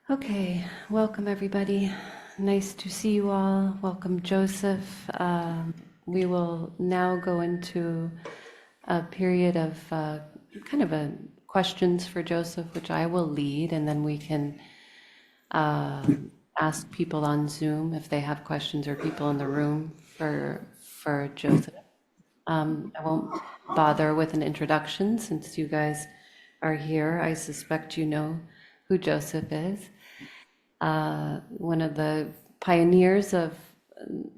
Okay, welcome everybody. Nice to see you all. Welcome, Joseph. We will now go into a period of kind of a questions for Joseph, which I will lead, and then we can ask people on Zoom if they have questions or people in the room for Joseph. I won't bother with an introduction since you guys are here. I suspect you know who Joseph is. One of the pioneers of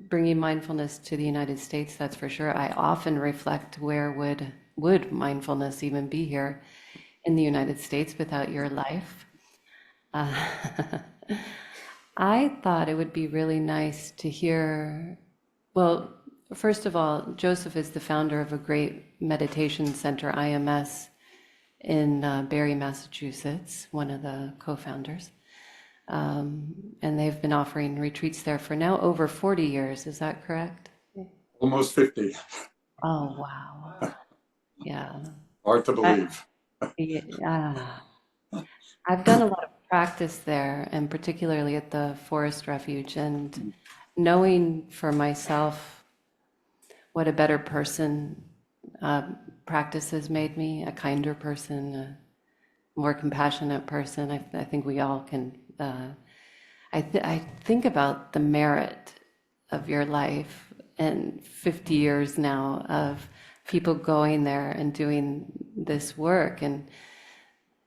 bringing mindfulness to the United States, that's for sure. I often reflect, where would mindfulness even be here in the United States without your life? I thought it would be really nice to hear, well, first of all, Joseph is the founder of a great meditation center, IMS, in Barre, Massachusetts, one of the co-founders. And they've been offering retreats there for now over 40 years. Is that correct? Almost 50. Oh, wow. Yeah. Hard to believe. Yeah. I've done a lot of practice there, and particularly at the forest refuge, and knowing for myself what a better person practice has made me, a kinder person, a more compassionate person. I think we all can. I think about the merit of your life and 50 years now of people going there and doing this work, and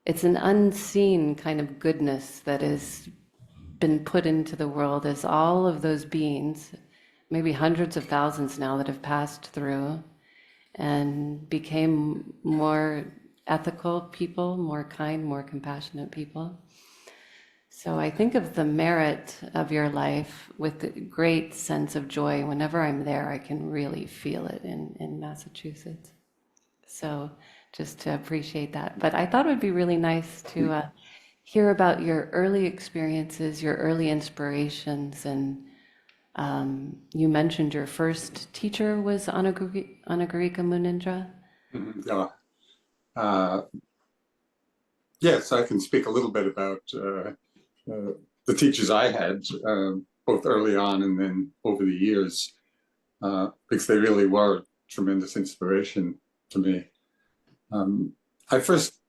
it's an unseen kind of goodness that has been put into the world as all of those beings, maybe hundreds of thousands now, that have passed through and became more ethical people, more kind, more compassionate people. So I think of the merit of your life with a great sense of joy. Whenever I'm there, I can really feel it in Massachusetts. So just to appreciate that. But I thought it would be really nice to hear about your early experiences, your early inspirations. And you mentioned your first teacher was Anagarika Munindra. Yeah. Yes, I can speak a little bit about the teachers I had, both early on and then over the years, because they really were tremendous inspiration to me. I first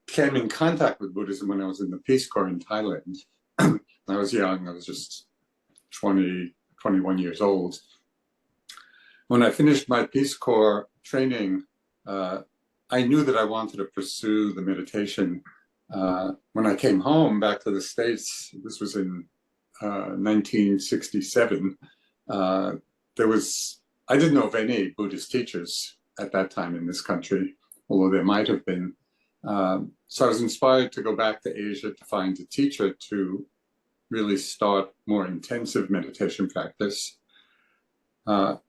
came in contact with Buddhism when I was in the Peace Corps in Thailand. I was young, I was just 20, 21 years old. When I finished my Peace Corps training, I knew that I wanted to pursue the meditation. When I came home back to the States, this was in 1967, I didn't know of any Buddhist teachers at that time in this country, although there might have been. So I was inspired to go back to Asia to find a teacher to really start more intensive meditation practice. And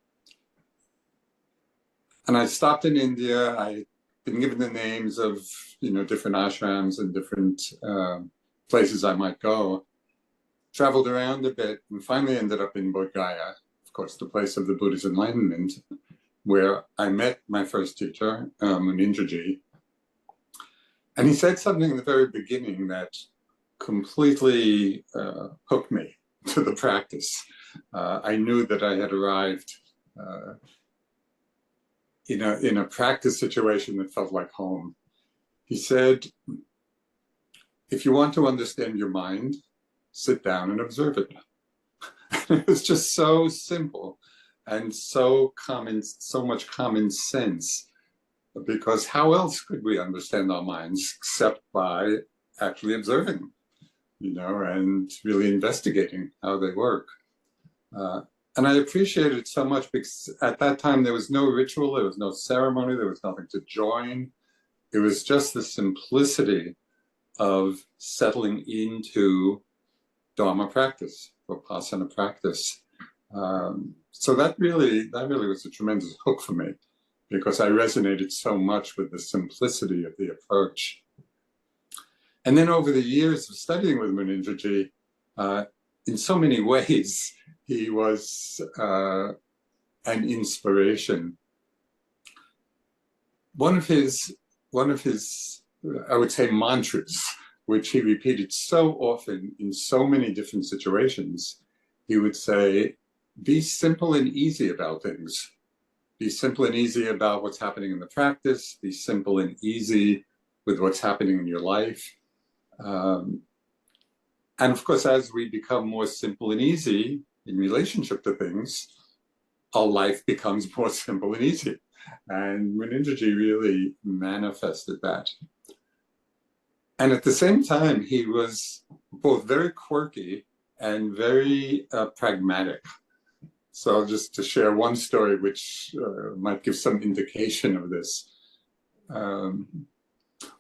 I stopped in India. I'd been given the names of, different ashrams and different places I might go. Traveled around a bit and finally ended up in Bodh Gaya, of course, the place of the Buddha's enlightenment, where I met my first teacher, Meninrah G. And he said something in the very beginning that completely hooked me to the practice. I knew that I had arrived in a practice situation that felt like home. He said, if you want to understand your mind, sit down and observe it. It was just so simple and so much common sense, because how else could we understand our minds except by actually observing, and really investigating how they work. And I appreciated it so much because at that time there was no ritual, there was no ceremony, there was nothing to join. It was just the simplicity of settling into Dharma practice, Vipassana practice. So that really was a tremendous hook for me, because I resonated so much with the simplicity of the approach. And then over the years of studying with Meninrah G, in so many ways, he was an inspiration. One of his, I would say, mantras which he repeated so often in so many different situations. He would say, be simple and easy about things. Be simple and easy about what's happening in the practice. Be simple and easy with what's happening in your life. And of course, as we become more simple and easy in relationship to things, our life becomes more simple and easy. And Meninrah G really manifested that. And at the same time, he was both very quirky and very pragmatic. So just to share one story, which might give some indication of this.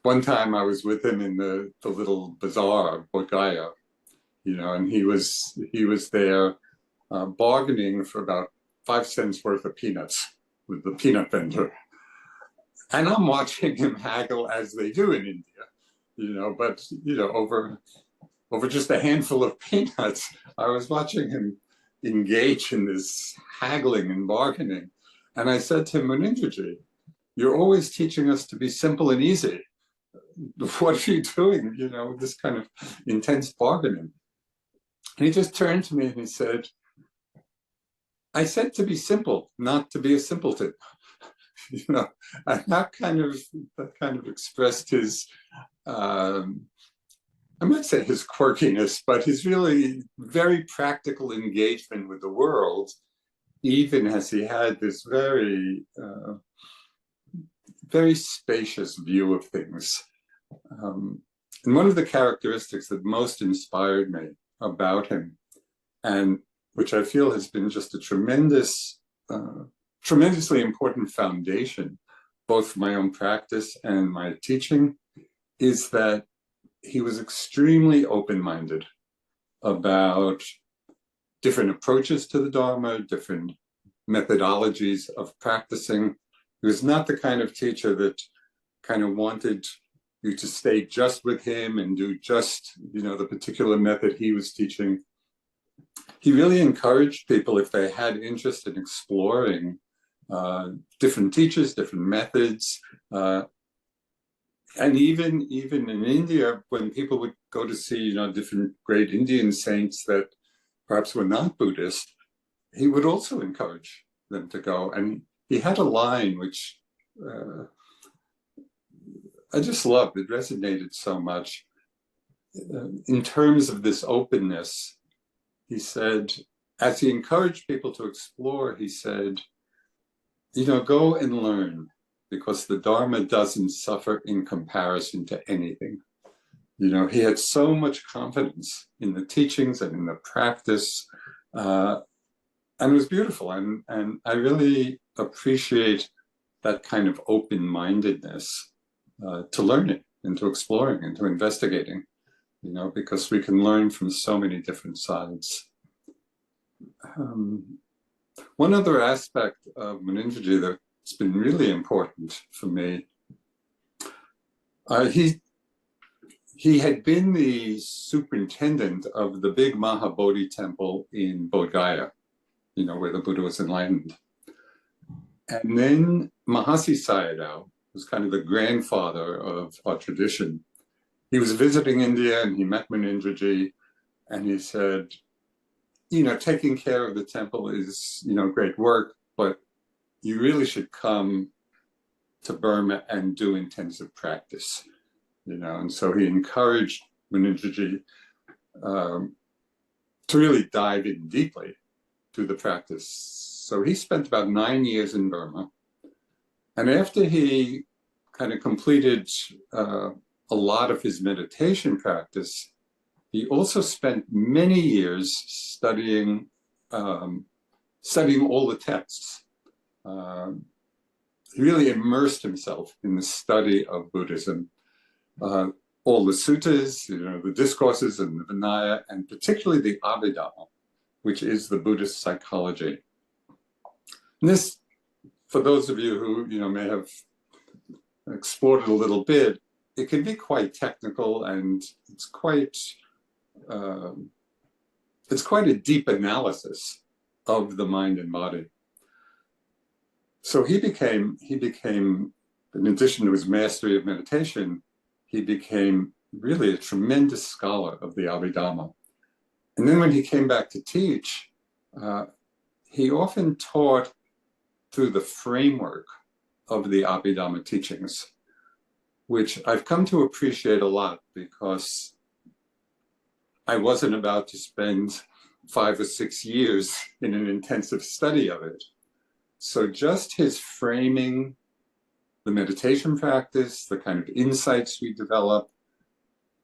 One time I was with him in the little bazaar of Bodh Gaya, and he was there bargaining for about 5 cents worth of peanuts with the peanut vendor. And I'm watching him haggle as they do in India, but over just a handful of peanuts, I was watching him engage in this haggling and bargaining. And I said to him, Meninrah G, you're always teaching us to be simple and easy. What are you doing, with this kind of intense bargaining? And he just turned to me and he said, I said to be simple, not to be a simpleton. And that kind of expressed his, I might say his quirkiness, but his really very practical engagement with the world, even as he had this very, very spacious view of things. And one of the characteristics that most inspired me about him, and which I feel has been just a tremendously important foundation, both for my own practice and my teaching, is that he was extremely open-minded about different approaches to the Dharma, different methodologies of practicing. He was not the kind of teacher that kind of wanted you to stay just with him and do just, the particular method he was teaching. He really encouraged people, if they had interest in exploring different teachers, different methods, and even in India, when people would go to see, different great Indian saints that perhaps were not Buddhist, he would also encourage them to go. And he had a line which I just loved. It resonated so much. In terms of this openness, he said, as he encouraged people to explore, he said, go and learn, because the Dharma doesn't suffer in comparison to anything. He had so much confidence in the teachings and in the practice, and it was beautiful. And I really appreciate that kind of open-mindedness to learning and to exploring and to investigating, because we can learn from so many different sides. One other aspect of Meninrah G that's been really important for me, he had been the superintendent of the big Mahabodhi temple in Bodh Gaya, where the Buddha was enlightened. And then Mahasi Sayadaw was kind of the grandfather of our tradition. He was visiting India and he met Meninrah G, and he said, taking care of the temple is, great work, but you really should come to Burma and do intensive practice, and so he encouraged Meninrah G to really dive in deeply to the practice. So he spent about 9 years in Burma. And after he kind of completed a lot of his meditation practice, he also spent many years studying all the texts. He really immersed himself in the study of Buddhism, all the suttas, the discourses and the Vinaya, and particularly the Abhidhamma, which is the Buddhist psychology. And this, for those of you who may have explored it a little bit, it can be quite technical, and it's quite a deep analysis of the mind and body. So he became, in addition to his mastery of meditation, he became really a tremendous scholar of the Abhidhamma. And then when he came back to teach, he often taught through the framework of the Abhidhamma teachings, which I've come to appreciate a lot because I wasn't about to spend 5 or 6 years in an intensive study of it. So just his framing, the meditation practice, the kind of insights we develop,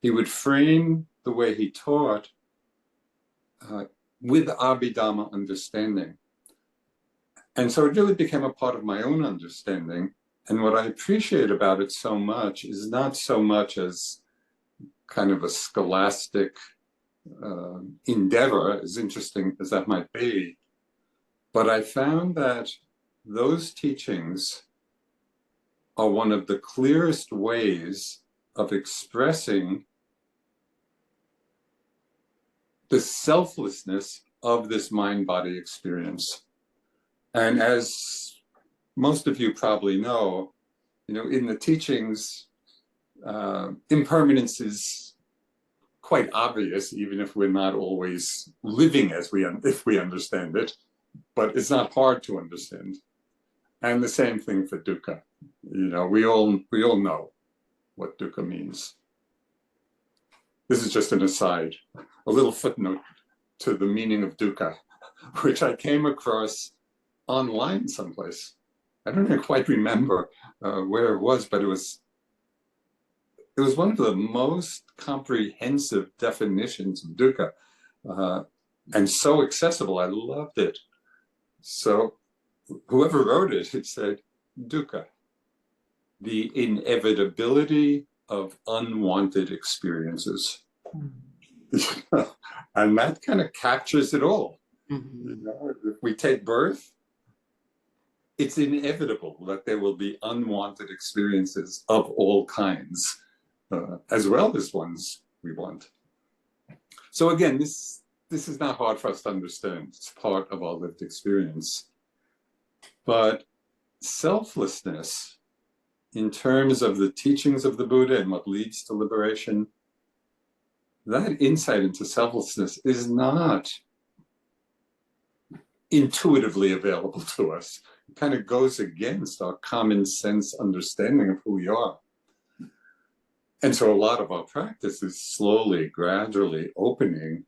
he would frame the way he taught with Abhidhamma understanding. And so it really became a part of my own understanding. And what I appreciate about it so much is not so much as kind of a scholastic endeavor, as interesting as that might be, but I found that those teachings are one of the clearest ways of expressing the selflessness of this mind-body experience. And as most of you probably know, in the teachings, impermanence is quite obvious, even if we're not always living as if we understand it, but it's not hard to understand. And the same thing for dukkha. We all know what dukkha means. This is just an aside, a little footnote to the meaning of dukkha, which I came across online someplace. I don't quite remember where it was, but it was one of the most comprehensive definitions of dukkha, and so accessible. I loved it. So whoever wrote it, it said, dukkha, the inevitability of unwanted experiences. And that kind of captures it all. If we take birth, it's inevitable that there will be unwanted experiences of all kinds, as well as ones we want. So again, this is not hard for us to understand. It's part of our lived experience. But selflessness, in terms of the teachings of the Buddha and what leads to liberation, that insight into selflessness is not intuitively available to us. It kind of goes against our common sense understanding of who we are. And so a lot of our practice is slowly, gradually opening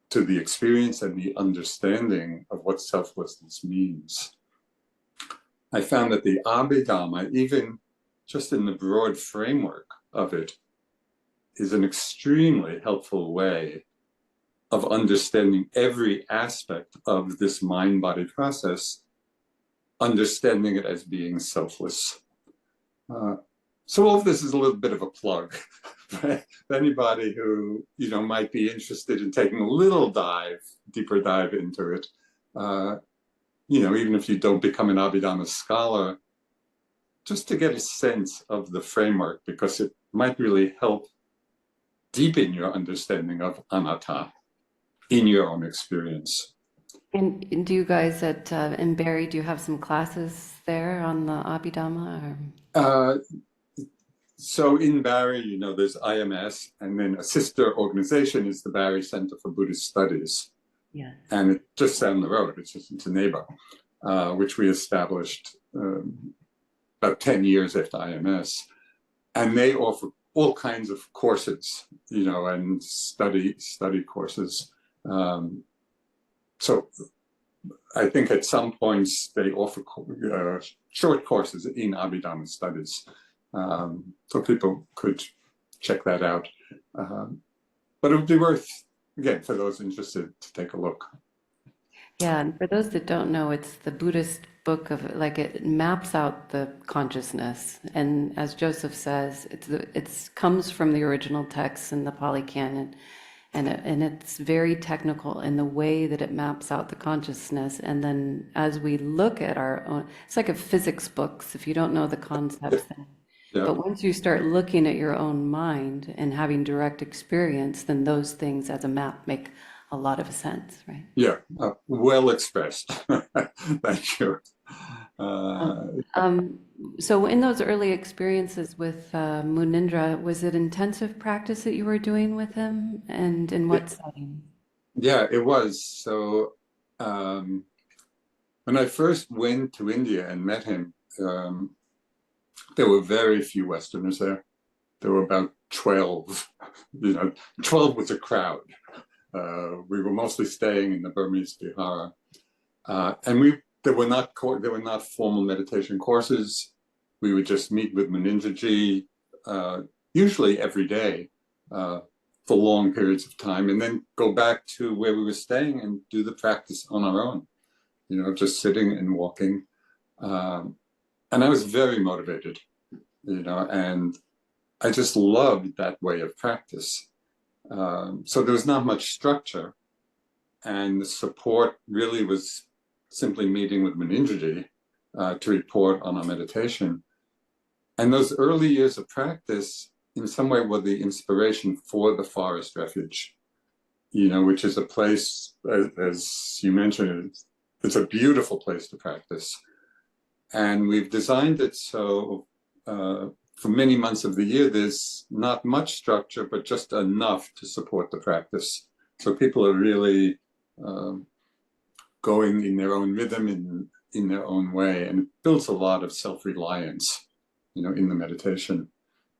to the experience and the understanding of what selflessness means. I found that the Abhidhamma, even just in the broad framework of it, is an extremely helpful way of understanding every aspect of this mind-body process, understanding it as being selfless. So all of this is a little bit of a plug for anybody who might be interested in taking a little deeper dive into it. Even if you don't become an Abhidhamma scholar, just to get a sense of the framework, because it might really help deepen your understanding of anatta in your own experience. And do you guys in Barrie, do you have some classes there on the Abhidhamma? So in Barrie, there's IMS, and then a sister organization is the Barrie Center for Buddhist Studies. Yeah. And it's just down the road, it's a neighbor, which we established about 10 years after IMS. And they offer all kinds of courses, and study courses. So I think at some points they offer short courses in Abhidhamma studies. So people could check that out. But it would be worth, again, for those interested to take a look. Yeah, and for those that don't know, it's the Buddhist book of, it maps out the consciousness. And as Joseph says, it comes from the original text in the Pali Canon. And it's very technical in the way that it maps out the consciousness. And then as we look at our own, it's like a physics books, if you don't know the concepts. Yeah. But once you start looking at your own mind and having direct experience, then those things as a map make a lot of sense, right? Yeah, well expressed. Thank you. Uh, So in those early experiences with Munindra, was it intensive practice that you were doing with him, and in what setting? yeah, it was. So um, when I first went to India and met him, there were very few Westerners there. There were about 12. 12 was a crowd. We were mostly staying in the Burmese Vihara. And there were not formal meditation courses. We would just meet with Meninrah G, usually every day, for long periods of time, and then go back to where we were staying and do the practice on our own, just sitting and walking. And I was very motivated, and I just loved that way of practice. So there was not much structure, and the support really was simply meeting with Meninrah G to report on our meditation. And those early years of practice, in some way, were the inspiration for the forest refuge, which is a place, as you mentioned, it's a beautiful place to practice. And we've designed it so for many months of the year, there's not much structure, but just enough to support the practice. So people are really going in their own rhythm, in their own way, and it builds a lot of self-reliance, in the meditation.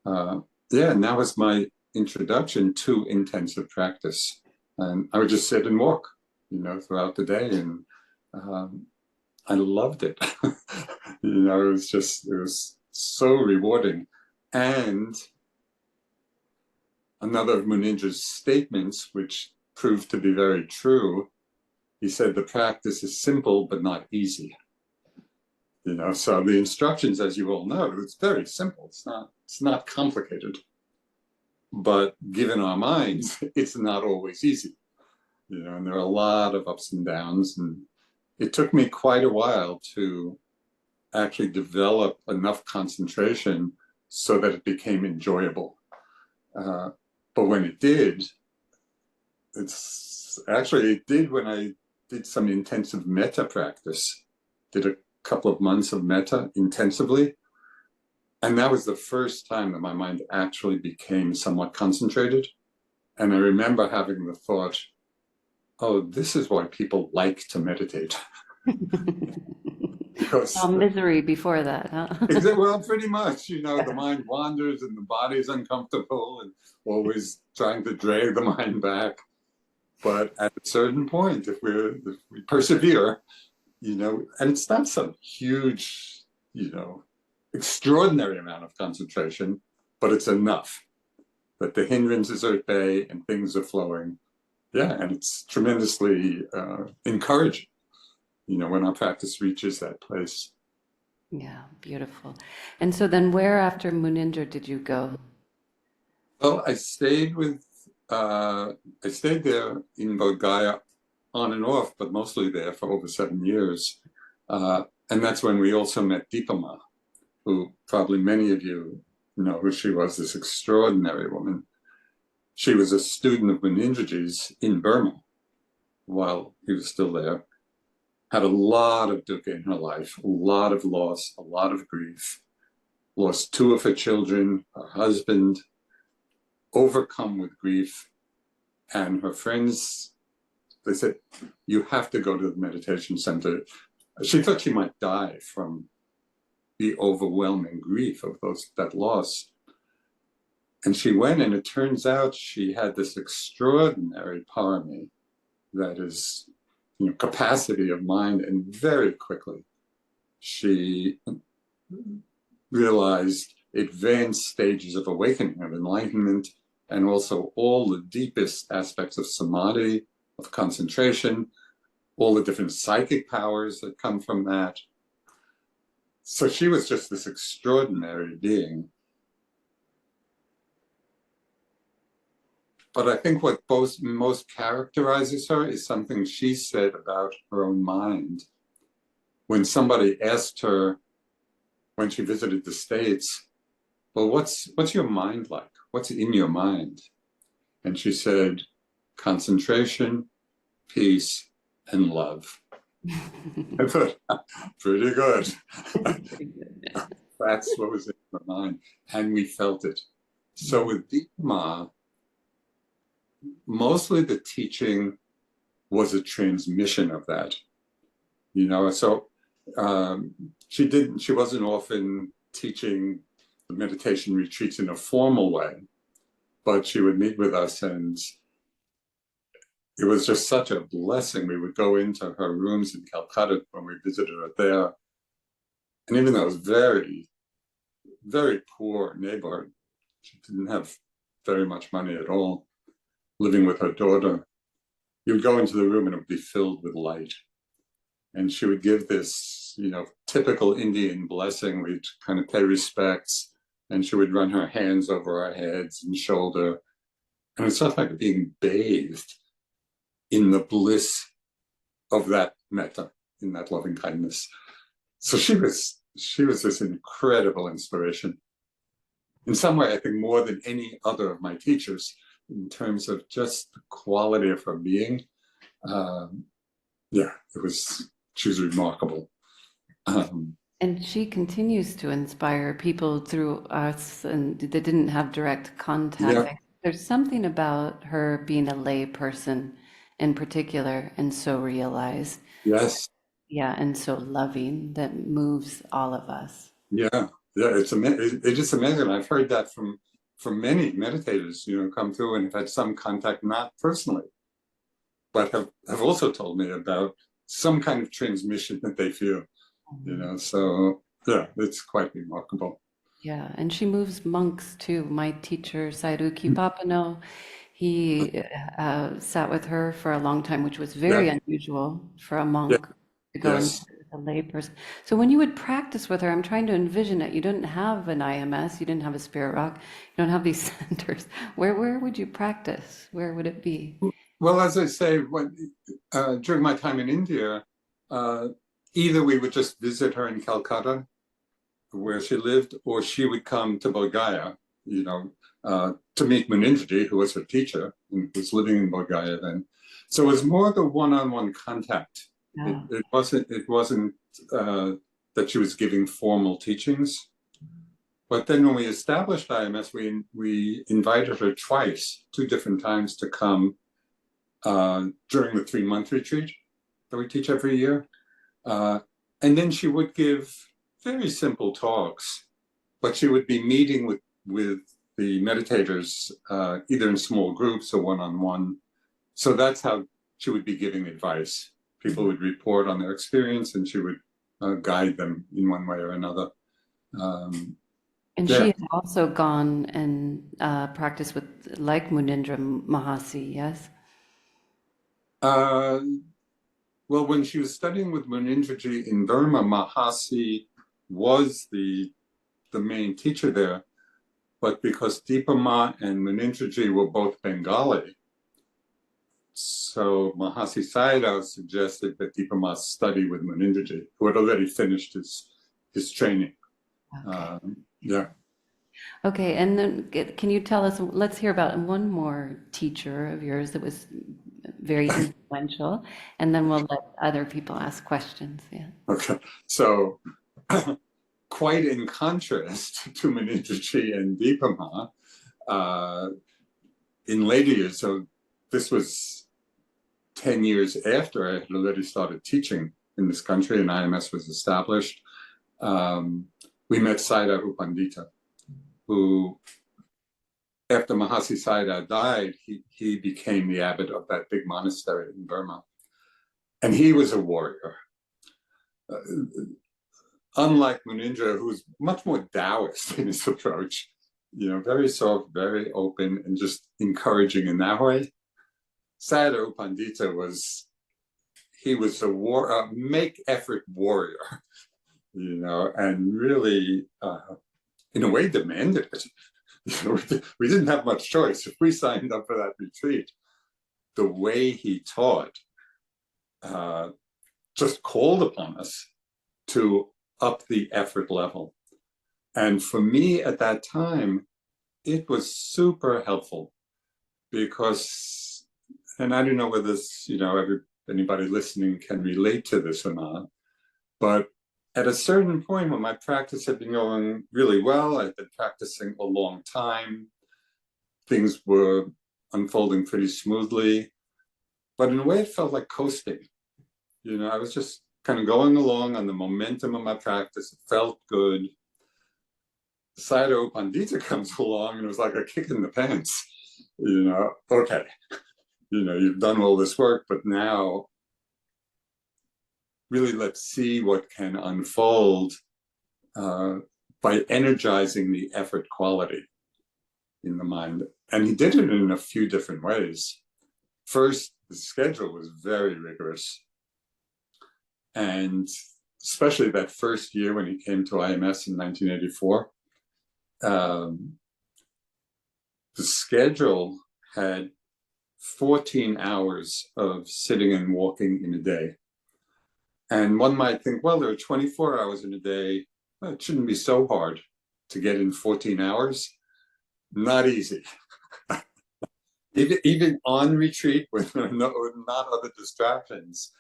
And that was my introduction to intensive practice. And I would just sit and walk, throughout the day, and I loved it. It was so rewarding. And another of Munindra's statements, which proved to be very true, he said the practice is simple but not easy. So the instructions, as you all know, it's very simple. It's not complicated. But given our minds, it's not always easy. And there are a lot of ups and downs. And it took me quite a while to actually develop enough concentration so that it became enjoyable. But when it did, it did when I did some intensive metta practice, did a couple of months of metta intensively. And that was the first time that my mind actually became somewhat concentrated. And I remember having the thought, oh, this is why people like to meditate. Because misery before that, huh? Well, pretty much, the mind wanders and the body is uncomfortable and always trying to drag the mind back. But at a certain point, if we persevere, and it's not some huge, extraordinary amount of concentration, but it's enough that the hindrances are at bay and things are flowing. Yeah, and it's tremendously encouraging, when our practice reaches that place. Yeah, beautiful. And so then where after Munindra did you go? Well, I stayed there in Bodh Gaya on and off, but mostly there for over 7 years. And that's when we also met Dipa Ma, who probably many of you know who she was, this extraordinary woman. She was a student of Meninrah G's in Burma while he was still there. Had a lot of dukkha in her life, a lot of loss, a lot of grief. Lost 2 of her children, her husband, overcome with grief. And her friends, they said, you have to go to the meditation center. She thought she might die from the overwhelming grief of that loss. And she went, and it turns out she had this extraordinary parami, that is, capacity of mind, and very quickly she realized advanced stages of awakening, of enlightenment, and also all the deepest aspects of samadhi, of concentration, all the different psychic powers that come from that. So she was just this extraordinary being. But I think what most characterizes her is something she said about her own mind. When somebody asked her, when she visited the States, well, what's your mind like? What's in your mind? And she said, concentration, peace, and love. I thought, pretty good. That's what was in my mind. And we felt it. So with Dipa Ma, mostly the teaching was a transmission of that. So she wasn't often teaching the meditation retreats in a formal way, but she would meet with us, and it was just such a blessing. We would go into her rooms in Calcutta when we visited her there. And even though it was very, very poor neighborhood, she didn't have very much money at all, living with her daughter, you would go into the room and it would be filled with light. And she would give this, typical Indian blessing. We'd kind of pay respects, and she would run her hands over our heads and shoulder. And it's not like being bathed in the bliss of that metta, in that loving kindness. So she was this incredible inspiration. In some way, I think more than any other of my teachers, in terms of just the quality of her being. She was remarkable. And she continues to inspire people through us, and they didn't have direct contact. Yeah. There's something about her being a lay person in particular, and so realized. Yes. Yeah, and so loving, that moves all of us. Yeah. It's just amazing. I've heard that from many meditators, come through and have had some contact, not personally, but have also told me about some kind of transmission that they feel, so yeah, it's quite remarkable. Yeah, and she moves monks too. My teacher, Sayadaw U he sat with her for a long time, which was very Yeah. unusual for a Yeah. monk to go into Yes. a lay person. So when you would practice with her, I'm trying to envision it. You didn't have an IMS, you didn't have a spirit rock, you don't have these centers. Where would you practice? Where would it be? Well, as I say, during my time in India, either we would just visit her in Calcutta, where she lived, or she would come to Bodh Gaya, to meet Meninrah G, who was her teacher and was living in Bodh Gaya then. So it was more the one-on-one contact. Yeah. It wasn't that she was giving formal teachings. But then when we established IMS, we invited her twice, 2 different times, to come during the 3-month retreat that we teach every year. And then she would give very simple talks, but she would be meeting with the meditators, either in small groups or one-on-one. So that's how she would be giving advice. People would report on their experience, and she would guide them in one way or another. And she had also gone and practiced with, like Munindra Mahasi, yes? Well, when she was studying with Meninrah G in Burma, Mahasi was the main teacher there. But because Dipa Ma and Meninrah G were both Bengali, so Mahasi Sayadaw suggested that Dipa Ma study with Meninrah G, who had already finished his training. Okay. Yeah. Okay, and then can you tell us, let's hear about one more teacher of yours that was very influential, and then we'll let other people ask questions. Yeah. Okay. So quite in contrast to Meninrah G and Dipa Ma, in later years, so this was 10 years after I had already started teaching in this country and IMS was established, we met Sayadaw U Pandita, who, after Mahasi Sayadaw died, he became the abbot of that big monastery in Burma. And he was a warrior. Unlike Munindra, who was much more Taoist in his approach, very soft, very open, and just encouraging in that way. Sayadaw U Pandita was a make effort warrior, and really, in a way, demanded it. We didn't have much choice. If we signed up for that retreat, the way he taught just called upon us to up the effort level. And for me at that time, it was super helpful because, and I don't know whether this, anybody listening can relate to this or not. But at a certain point when my practice had been going really well, I'd been practicing a long time, things were unfolding pretty smoothly, but in a way it felt like coasting. You know, I was just kind of going along on the momentum of my practice. It felt good. Sayadaw U Pandita comes along and it was like a kick in the pants. You know, okay, you know, you've done all this work, but now really let's see what can unfold by energizing the effort quality in the mind. And he did it in a few different ways. First, the schedule was very rigorous. And especially that first year when he came to IMS in 1984, the schedule had 14 hours of sitting and walking in a day. And one might think, well, there are 24 hours in a day. Well, it shouldn't be so hard to get in 14 hours. Not easy. even on retreat with not other distractions.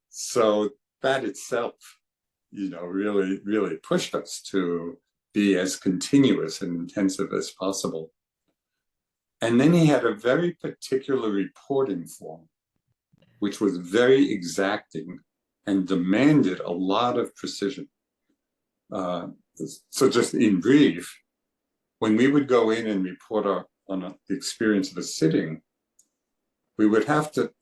So that itself, you know, really, really pushed us to be as continuous and intensive as possible. And then he had a very particular reporting form, which was very exacting and demanded a lot of precision. So just in brief, when we would go in and report on the experience of a sitting, we would have to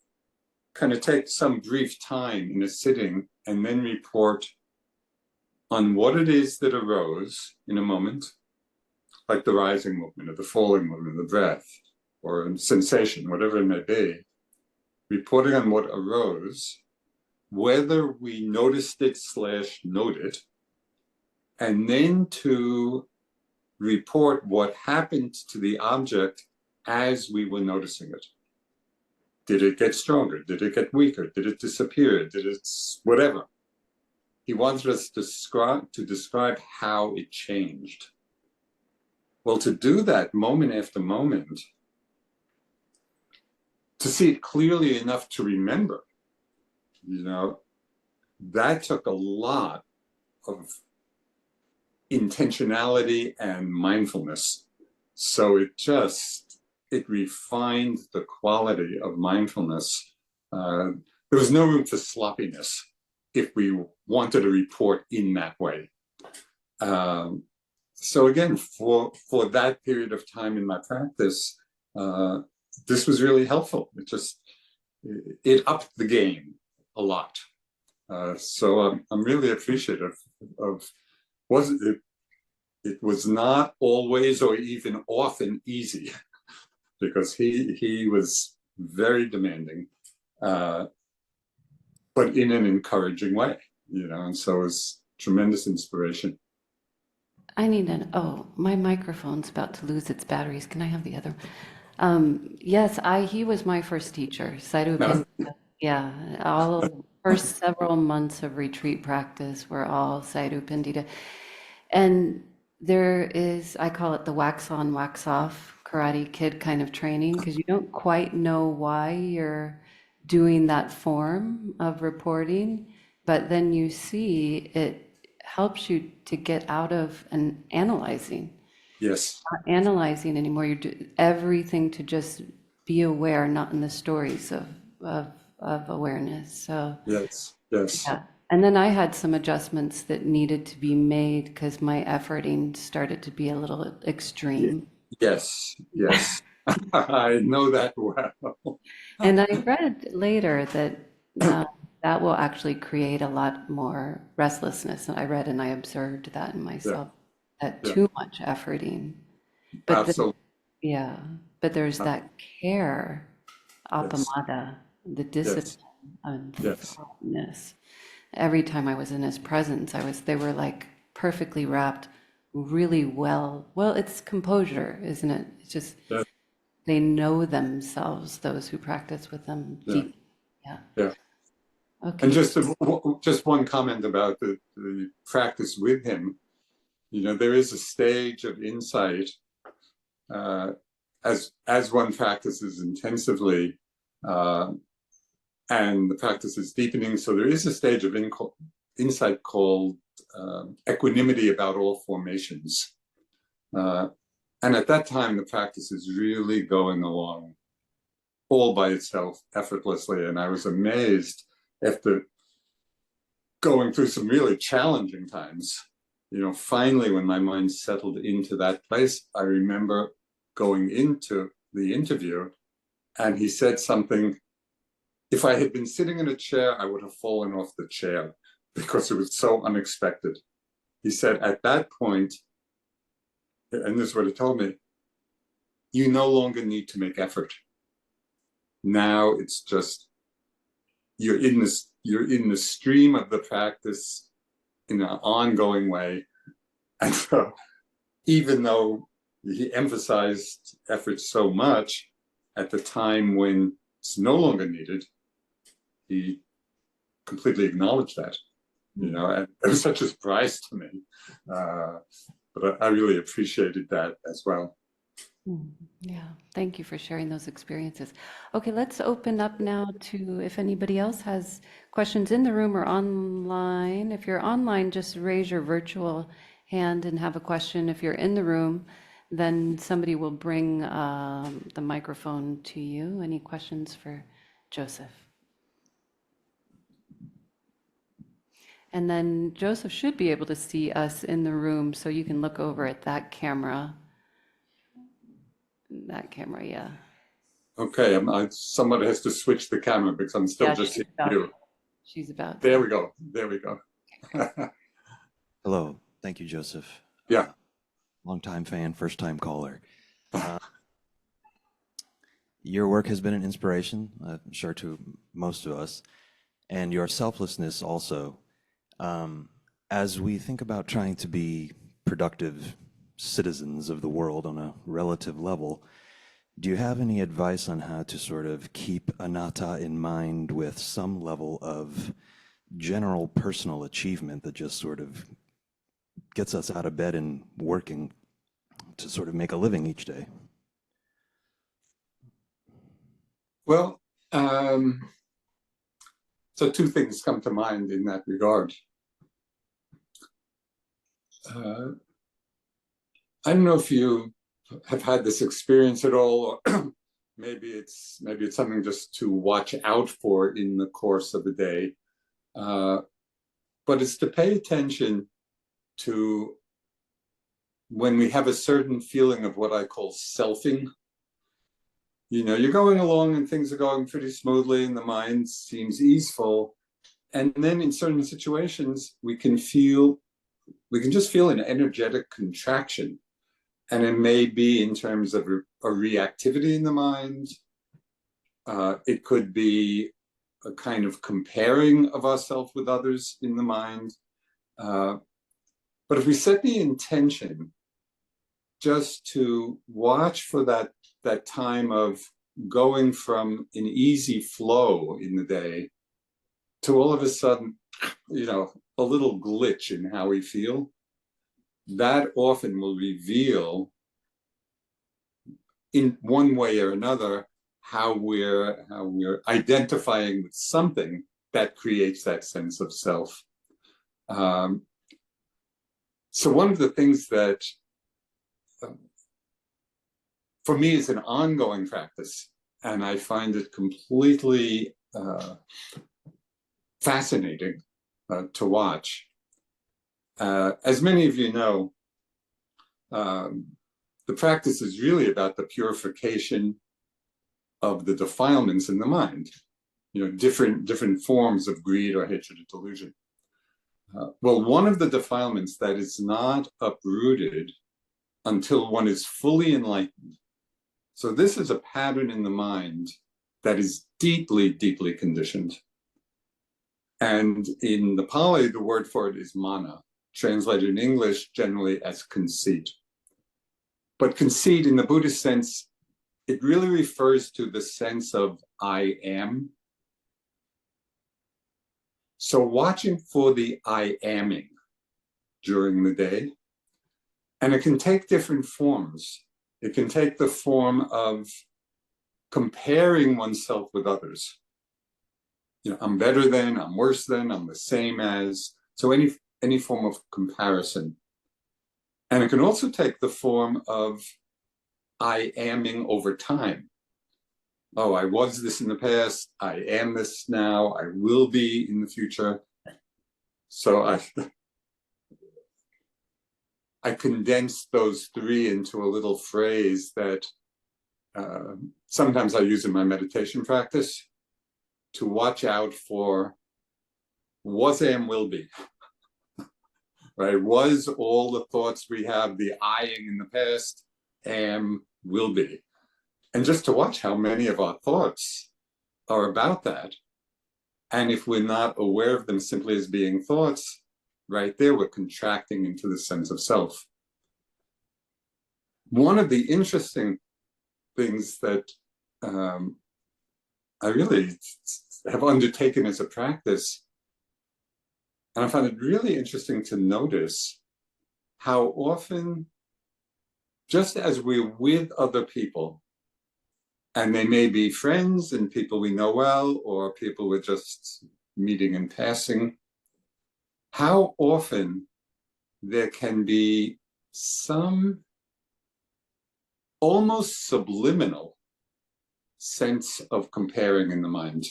kind of take some brief time in a sitting and then report on what it is that arose in a moment, like the rising movement or the falling movement, the breath, or a sensation, whatever it may be, reporting on what arose, whether we noticed it / note it, and then to report what happened to the object as we were noticing it. Did it get stronger? Did it get weaker? Did it disappear? Did it whatever? He wanted us to describe how it changed. Well, to do that moment after moment, to see it clearly enough to remember, you know, that took a lot of intentionality and mindfulness. So it refined the quality of mindfulness. There was no room for sloppiness if we wanted to report in that way. So again, for that period of time in my practice, this was really helpful. It upped the game a lot. So I'm really appreciative of, it was not always or even often easy because he was very demanding, but in an encouraging way, you know, and so it was tremendous inspiration. I need oh, my microphone's about to lose its batteries. Can I have the other? Yes, he was my first teacher, Sayadaw U Pandita. Yeah, all first several months of retreat practice were all Sayadaw U Pandita. And there is, I call it the wax on, wax off Karate Kid kind of training, because you don't quite know why you're doing that form of reporting, but then you see it helps you to get out of an analyzing. Yes. Not analyzing anymore. You do everything to just be aware, not in the stories of awareness. So yes. yeah. And then I had some adjustments that needed to be made because my efforting started to be a little extreme. Yes. I know that well. And I read later that that will actually create a lot more restlessness. And I read and I observed that in myself, that too much efforting. But Absolutely. but there's that care, appamada, the discipline and thoughtfulness. Every time I was in his presence, they were like perfectly wrapped, really well. Well, it's composure, isn't it? It's just they know themselves, those who practice with them deeply. Yeah. Okay. And just one comment about the practice with him. You know, there is a stage of insight as one practices intensively. and the practice is deepening. So there is a stage of insight called equanimity about all formations. And at that time, the practice is really going along all by itself, effortlessly. And I was amazed after going through some really challenging times. Finally, when my mind settled into that place, I remember going into the interview, and he said something. If I had been sitting in a chair, I would have fallen off the chair because it was so unexpected. He said, at that point, and this is what he told me, you no longer need to make effort. Now it's just, you're in the stream of the practice in an ongoing way. And so even though he emphasized effort so much, at the time when it's no longer needed, he completely acknowledged that, and it was such a surprise to me. But I really appreciated that as well. Yeah, thank you for sharing those experiences. Okay, let's open up now to if anybody else has questions in the room or online. If you're online, just raise your virtual hand and have a question. If you're in the room, then somebody will bring the microphone to you. Any questions for Joseph? And then Joseph should be able to see us in the room, so you can look over at that camera. That camera, yeah. Okay, somebody has to switch the camera because I'm still just seeing you. She's about. There we go. There we go. Hello. Thank you, Joseph. Yeah. Long-time fan, first-time caller. Your work has been an inspiration, I'm sure, to most of us, and your selflessness also. As we think about trying to be productive citizens of the world on a relative level, do you have any advice on how to sort of keep anatta in mind with some level of general personal achievement that just sort of gets us out of bed and working to sort of make a living each day? Well, so two things come to mind in that regard. I don't know if you have had this experience at all, or maybe it's something just to watch out for in the course of a day. But it's to pay attention to when we have a certain feeling of what I call selfing. You're going along and things are going pretty smoothly and the mind seems easeful. And then in certain situations, we can just feel an energetic contraction. And it may be in terms of a reactivity in the mind. It could be a kind of comparing of ourselves with others in the mind. But if we set the intention just to watch for that time of going from an easy flow in the day to all of a sudden, a little glitch in how we feel, that often will reveal in one way or another how we're identifying with something that creates that sense of self. So one of the things that for me is an ongoing practice, and I find it completely fascinating to watch. As many of you know, the practice is really about the purification of the defilements in the mind, different forms of greed or hatred or delusion. Well, one of the defilements that is not uprooted until one is fully enlightened. So this is a pattern in the mind that is deeply, deeply conditioned. And in the Pali, the word for it is mana, translated in English generally as conceit. But conceit in the Buddhist sense, it really refers to the sense of I am. So watching for the I amming during the day, and it can take different forms. It can take the form of comparing oneself with others. I'm better than, I'm worse than, I'm the same as. So any form of comparison. And it can also take the form of I aming over time. Oh, I was this in the past, I am this now, I will be in the future. So I condensed those three into a little phrase that sometimes I use in my meditation practice to watch out for was, am, will be. Right? Was all the thoughts we have, the I-ing in the past, am, will be. And just to watch how many of our thoughts are about that. And if we're not aware of them simply as being thoughts, right there, we're contracting into the sense of self. One of the interesting things that I really have undertaken as a practice, and I find it really interesting to notice how often, just as we're with other people, and they may be friends and people we know well, or people we're just meeting in passing, how often there can be some almost subliminal sense of comparing in the mind,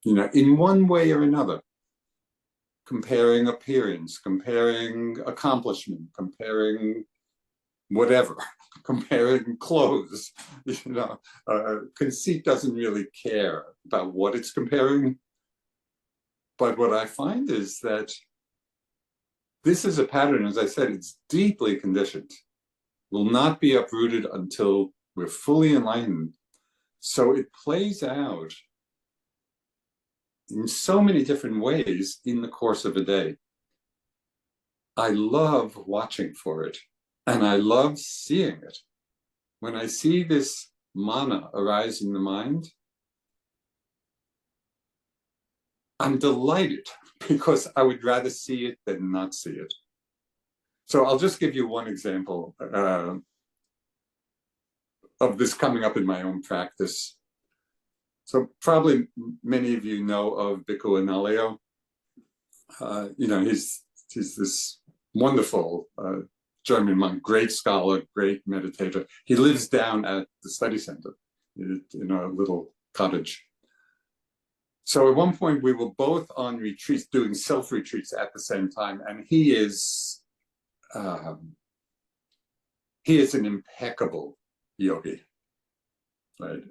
in one way or another. Comparing appearance, comparing accomplishment, comparing whatever, comparing clothes. Conceit doesn't really care about what it's comparing. But what I find is that this is a pattern, as I said, it's deeply conditioned, will not be uprooted until we're fully enlightened. So it plays out in so many different ways in the course of a day. I love watching for it, and I love seeing it. When I see this mana arise in the mind, I'm delighted because I would rather see it than not see it. So I'll just give you one example of this coming up in my own practice. So probably many of you know of Bhikkhu Analayo. He's this wonderful German monk, great scholar, great meditator. He lives down at the study center in a little cottage. So at one point we were both on retreats, doing self-retreats at the same time, and he is an impeccable yogi, right?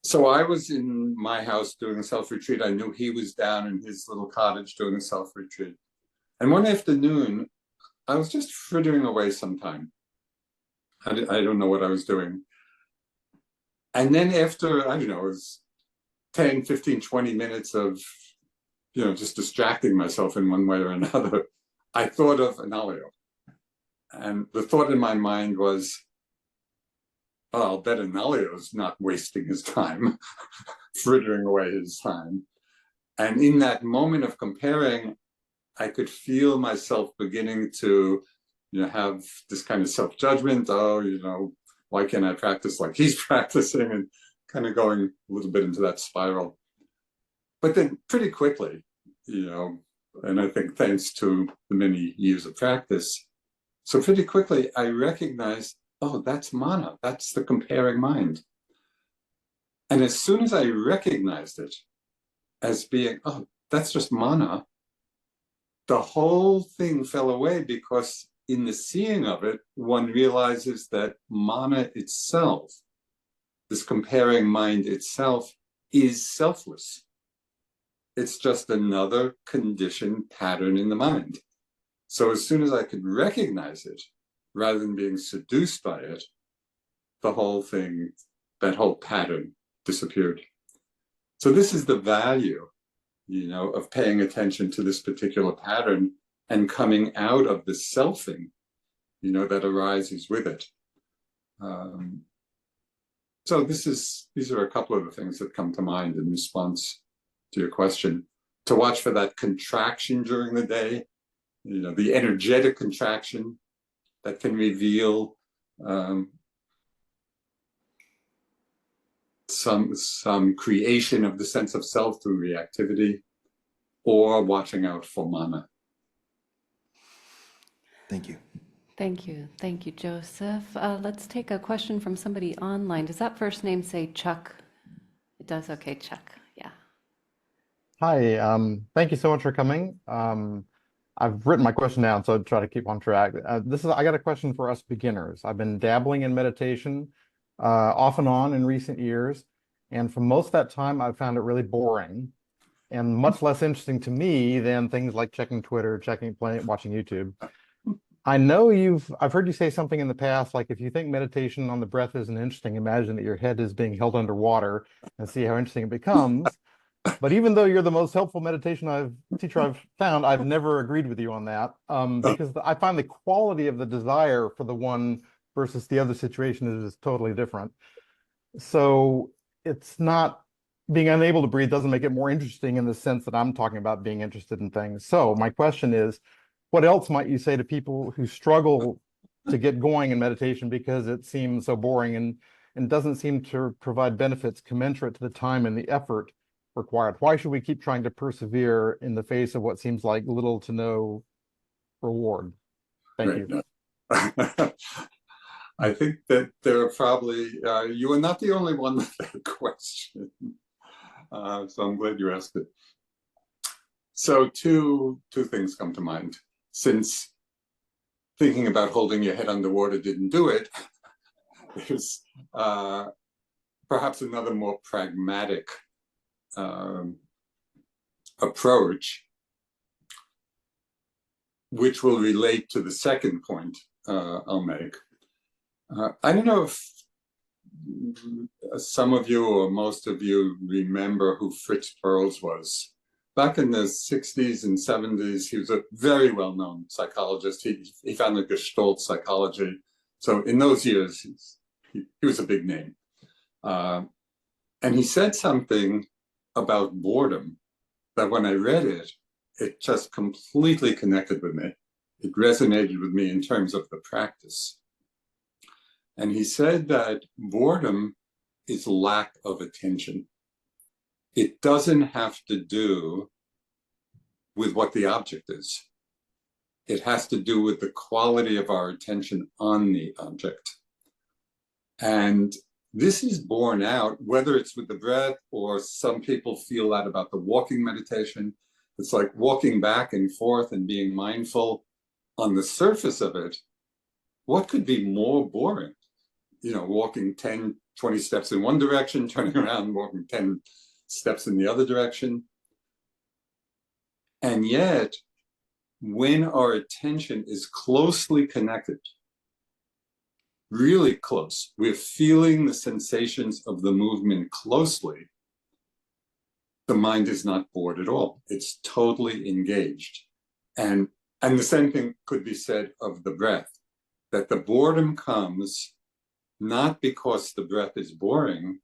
So I was in my house doing a self-retreat. I knew he was down in his little cottage doing a self-retreat. And one afternoon, I was just frittering away some time. I don't know what I was doing. And then after, I don't know, it was 10, 15, 20 minutes of, just distracting myself in one way or another, I thought of Analayo. And the thought in my mind was, oh, I'll bet Analayo's not wasting his time, frittering away his time. And in that moment of comparing, I could feel myself beginning to, have this kind of self-judgment. Oh, why can't I practice like he's practicing? And kind of going a little bit into that spiral. But then pretty quickly, and I think thanks to the many years of practice, so pretty quickly I recognized, oh, that's mana, that's the comparing mind. And as soon as I recognized it as being, oh, that's just mana, the whole thing fell away, because in the seeing of it, one realizes that mana itself, this comparing mind itself, is selfless. It's just another conditioned pattern in the mind. So as soon as I could recognize it, rather than being seduced by it, the whole thing, that whole pattern disappeared. So this is the value, of paying attention to this particular pattern and coming out of the selfing, that arises with it. So these are a couple of the things that come to mind in response to your question. To watch for that contraction during the day, the energetic contraction that can reveal some creation of the sense of self through reactivity, or watching out for mana. Thank you. Thank you. Thank you, Joseph. Let's take a question from somebody online. Does that first name say Chuck? It does. Okay, Chuck. Yeah. Hi, thank you so much for coming. I've written my question down, so I'll try to keep on track. I got a question for us beginners. I've been dabbling in meditation off and on in recent years, and for most of that time, I've found it really boring and much less interesting to me than things like checking Twitter, watching YouTube. I know I've heard you say something in the past, like if you think meditation on the breath isn't interesting, imagine that your head is being held underwater and see how interesting it becomes. But even though you're the most helpful teacher I've found, I've never agreed with you on that, because I find the quality of the desire for the one versus the other situation is totally different. So it's not, being unable to breathe doesn't make it more interesting in the sense that I'm talking about being interested in things. So my question is, what else might you say to people who struggle to get going in meditation because it seems so boring and doesn't seem to provide benefits commensurate to the time and the effort required? Why should we keep trying to persevere in the face of what seems like little to no reward? Thank you. I think that there are probably, you are not the only one with that question. So I'm glad you asked it. So two things come to mind. Since thinking about holding your head underwater didn't do it, there's perhaps another more pragmatic approach, which will relate to the second point I'll make. I don't know if some of you or most of you remember who Fritz Perls was. Back in the 60s and 70s, he was a very well-known psychologist. He founded Gestalt psychology. So in those years, he was a big name. And he said something about boredom that when I read it, it just completely connected with me. It resonated with me in terms of the practice. And he said that boredom is lack of attention. It doesn't have to do with what the object is. It has to do with the quality of our attention on the object. And this is borne out, whether it's with the breath or some people feel that about the walking meditation. It's like walking back and forth and being mindful. On the surface of it, what could be more boring? Walking 10, 20 steps in one direction, turning around, walking 10 steps in the other direction. And yet, when our attention is closely connected, really close, we're feeling the sensations of the movement closely, the mind is not bored at all. It's totally engaged. And the same thing could be said of the breath, that the boredom comes not because the breath is boring,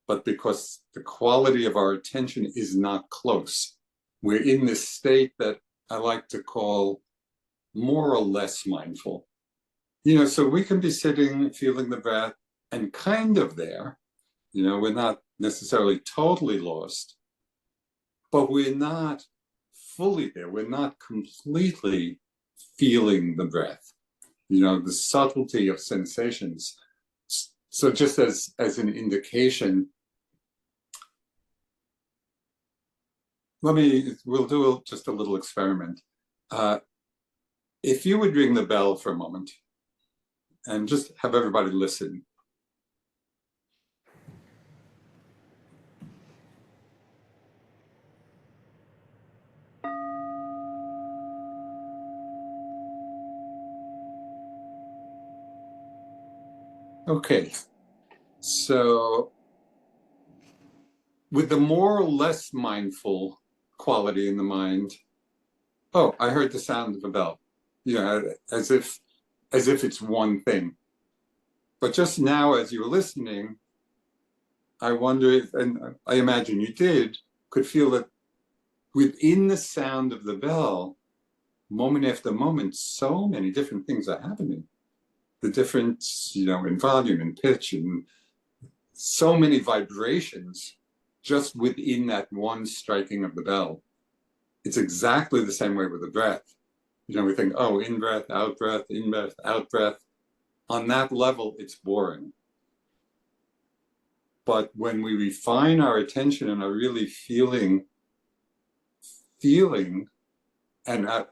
but because the quality of our attention is not close. We're in this state that I like to call more or less mindful. So we can be sitting, feeling the breath, and kind of there. We're not necessarily totally lost, but we're not fully there. We're not completely feeling the breath. The subtlety of sensations. So just as an indication, we'll do just a little experiment. If you would ring the bell for a moment and just have everybody listen. Okay, so with the more or less mindful quality in the mind, oh, I heard the sound of a bell, as if it's one thing. But just now, as you were listening, I wonder if, and I imagine you could feel that within the sound of the bell, moment after moment, so many different things are happening. The difference, in volume and pitch and so many vibrations just within that one striking of the bell. It's exactly the same way with the breath. You know, we think, oh, in breath, out breath, in breath, out breath. On that level, it's boring. But when we refine our attention and are really feeling, and I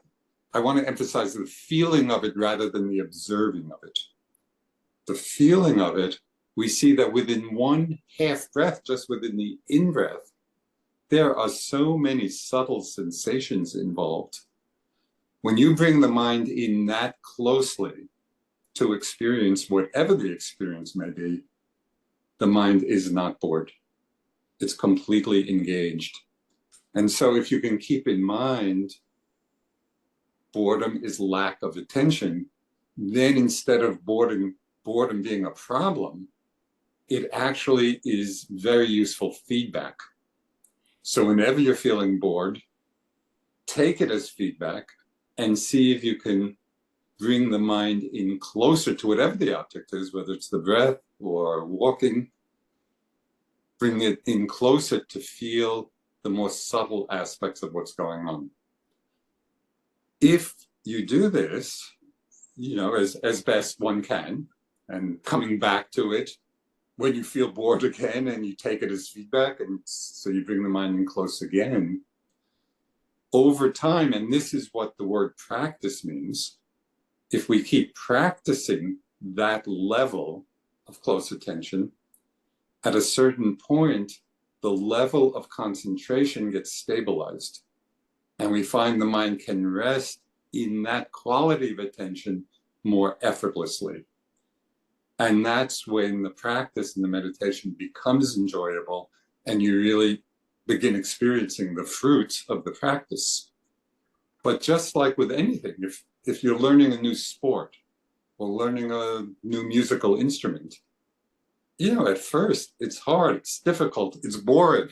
want to emphasize the feeling of it rather than the observing of it. The feeling of it, we see that within one half breath, just within the in-breath, there are so many subtle sensations involved. When you bring the mind in that closely to experience whatever the experience may be, the mind is not bored. It's completely engaged. And so if you can keep in mind, boredom is lack of attention, then instead of boredom being a problem, it actually is very useful feedback. So whenever you're feeling bored, take it as feedback and see if you can bring the mind in closer to whatever the object is, whether it's the breath or walking, bring it in closer to feel the more subtle aspects of what's going on. If you do this, you know, as best one can, and coming back to it when you feel bored again, and you take it as feedback, and so you bring the mind in close again, over time, and this is what the word practice means, if we keep practicing that level of close attention, at a certain point, the level of concentration gets stabilized, and we find the mind can rest in that quality of attention more effortlessly. And that's when the practice and the meditation becomes enjoyable, and you really begin experiencing the fruits of the practice. But just like with anything, if you're learning a new sport or learning a new musical instrument, you know, at first it's hard, it's difficult, it's boring.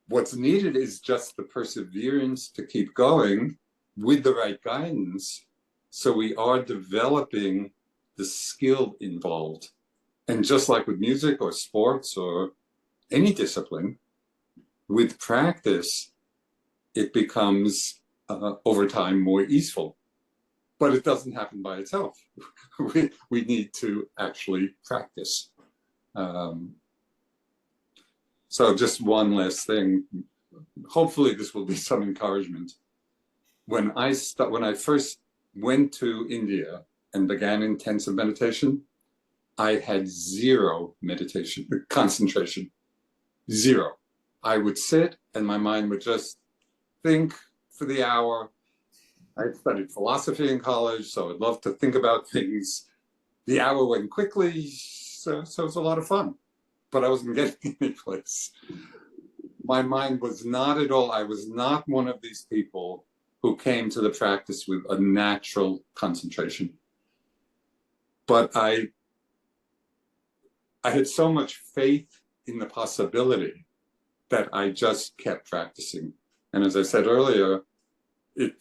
What's needed is just the perseverance to keep going with the right guidance, so we are developing the skill involved. And just like with music or sports or any discipline, with practice, it becomes over time more easeful. But it doesn't happen by itself. we need to actually practice. So just one last thing. Hopefully this will be some encouragement. When I first went to India and began intensive meditation, I had zero meditation, concentration, zero. I would sit and my mind would just think for the hour. I studied philosophy in college, so I'd love to think about things. The hour went quickly, so it was a lot of fun, but I wasn't getting any place. My mind was not at all, I was not one of these people who came to the practice with a natural concentration. But I had so much faith in the possibility that I just kept practicing. And as I said earlier,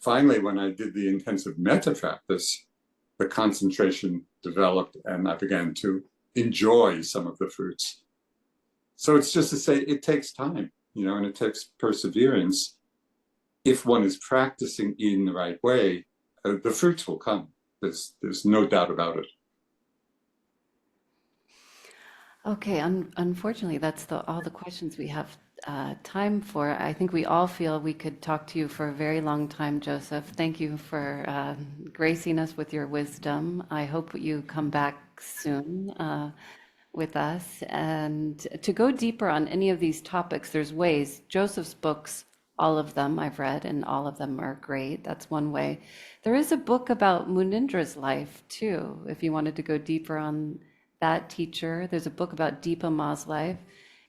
finally, when I did the intensive metta practice, the concentration developed and I began to enjoy some of the fruits. So it's just to say it takes time, you know, and it takes perseverance. If one is practicing in the right way, the fruits will come. There's no doubt about it. Okay, unfortunately, that's all the questions we have time for. I think we all feel we could talk to you for a very long time, Joseph. Thank you for gracing us with your wisdom. I hope you come back soon with us. And to go deeper on any of these topics, there's ways. Joseph's books, all of them I've read, and all of them are great. That's one way. There is a book about Munindra's life, too, if you wanted to go deeper on that teacher. There's a book about Dipa Ma's life,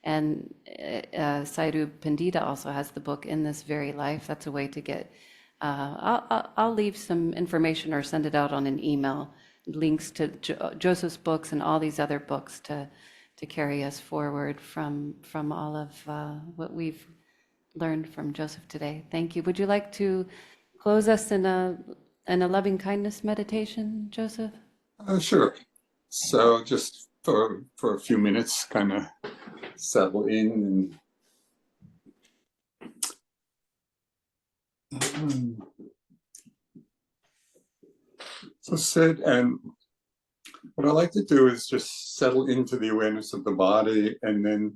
and Sayadaw U Pandita also has the book In This Very Life. That's a way to get, I'll leave some information or send it out on an email, links to Joseph's books and all these other books to carry us forward from all of what we've learned from Joseph today. Thank you. Would you like to close us in a loving kindness meditation, Joseph? Sure. So just for a few minutes, kind of settle in and so sit. And what I like to do is just settle into the awareness of the body and then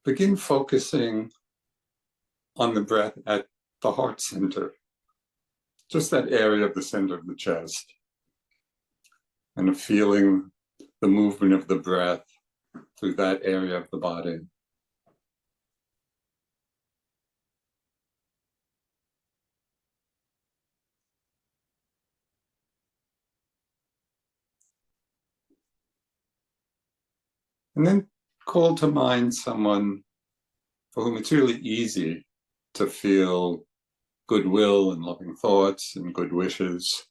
begin focusing on the breath at the heart center, just that area of the center of the chest, and of feeling the movement of the breath through that area of the body. And then call to mind someone for whom it's really easy to feel goodwill and loving thoughts and good wishes.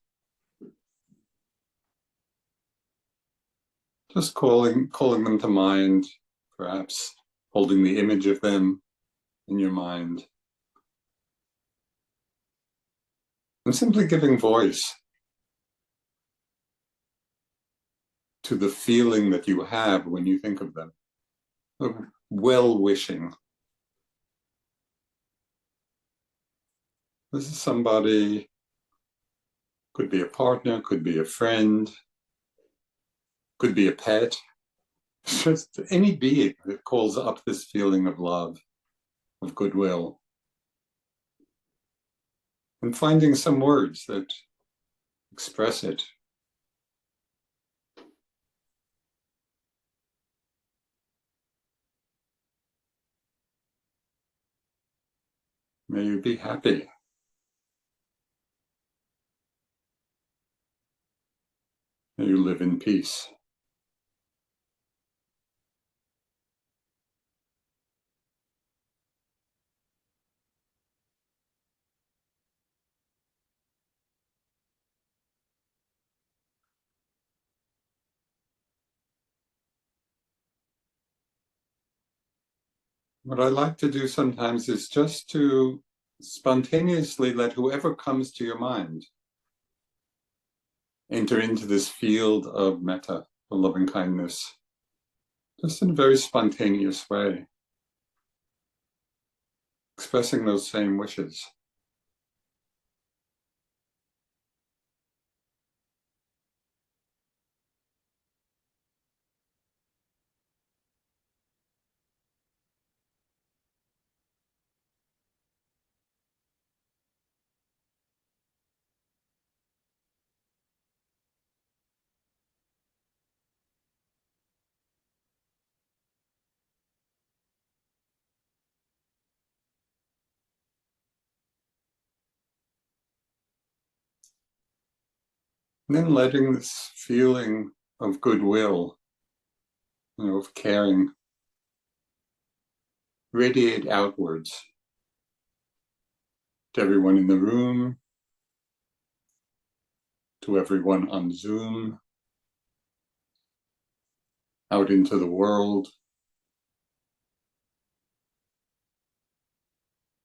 Just calling them to mind, perhaps holding the image of them in your mind. And simply giving voice to the feeling that you have when you think of them, of well-wishing. This is somebody, could be a partner, could be a friend, could be a pet, just any being that calls up this feeling of love, of goodwill. And finding some words that express it. May you be happy. May you live in peace. What I like to do sometimes is just to spontaneously let whoever comes to your mind enter into this field of metta, or loving kindness, just in a very spontaneous way, expressing those same wishes. And then letting this feeling of goodwill, of caring, radiate outwards to everyone in the room, to everyone on Zoom, out into the world.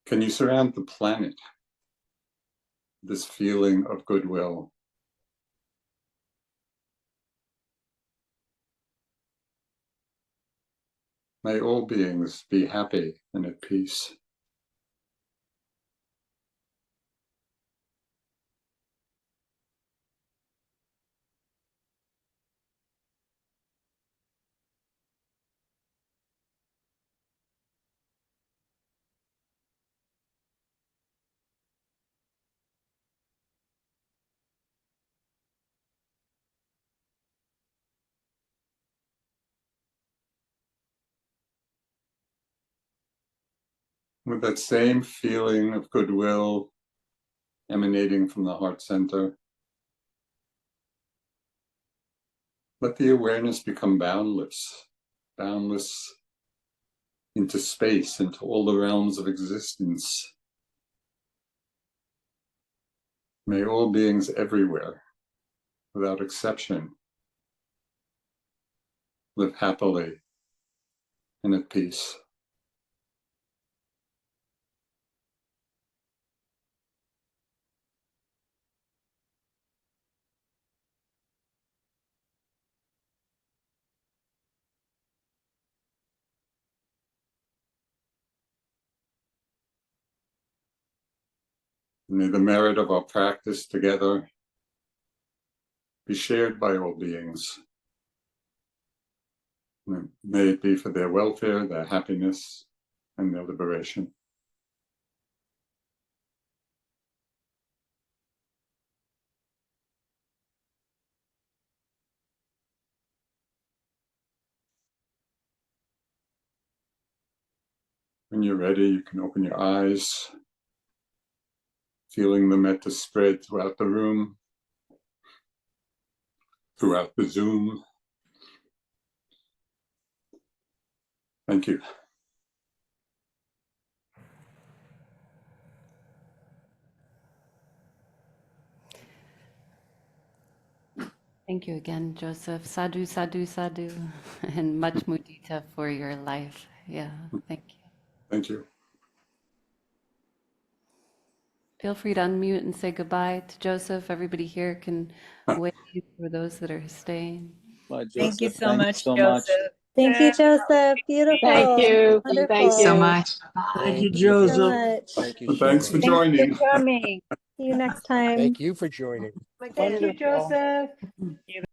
Can you surround the planet with this feeling of goodwill? May all beings be happy and at peace. With that same feeling of goodwill emanating from the heart center, let the awareness become boundless, boundless into space, into all the realms of existence. May all beings everywhere, without exception, live happily and at peace. May the merit of our practice together be shared by all beings. May it be for their welfare, their happiness, and their liberation. When you're ready, you can open your eyes, feeling the metta spread throughout the room, throughout the Zoom. Thank you. Thank you again, Joseph. Sadhu, sadhu, sadhu, and much mudita for your life. Yeah, thank you. Thank you. Feel free to unmute and say goodbye to Joseph. Everybody here can wave for those that are staying. Bye, Thank you Joseph. so Thank you much, so much. Joseph. Thank you, Joseph. Beautiful. Thank you. Wonderful. Thank so you. much. Thank Bye. you, Thank you so Joseph. much. Thank you Well, so thanks for much. Thanks for joining. coming. See you next time. Thank you for joining. Thank you, Wonderful. Joseph.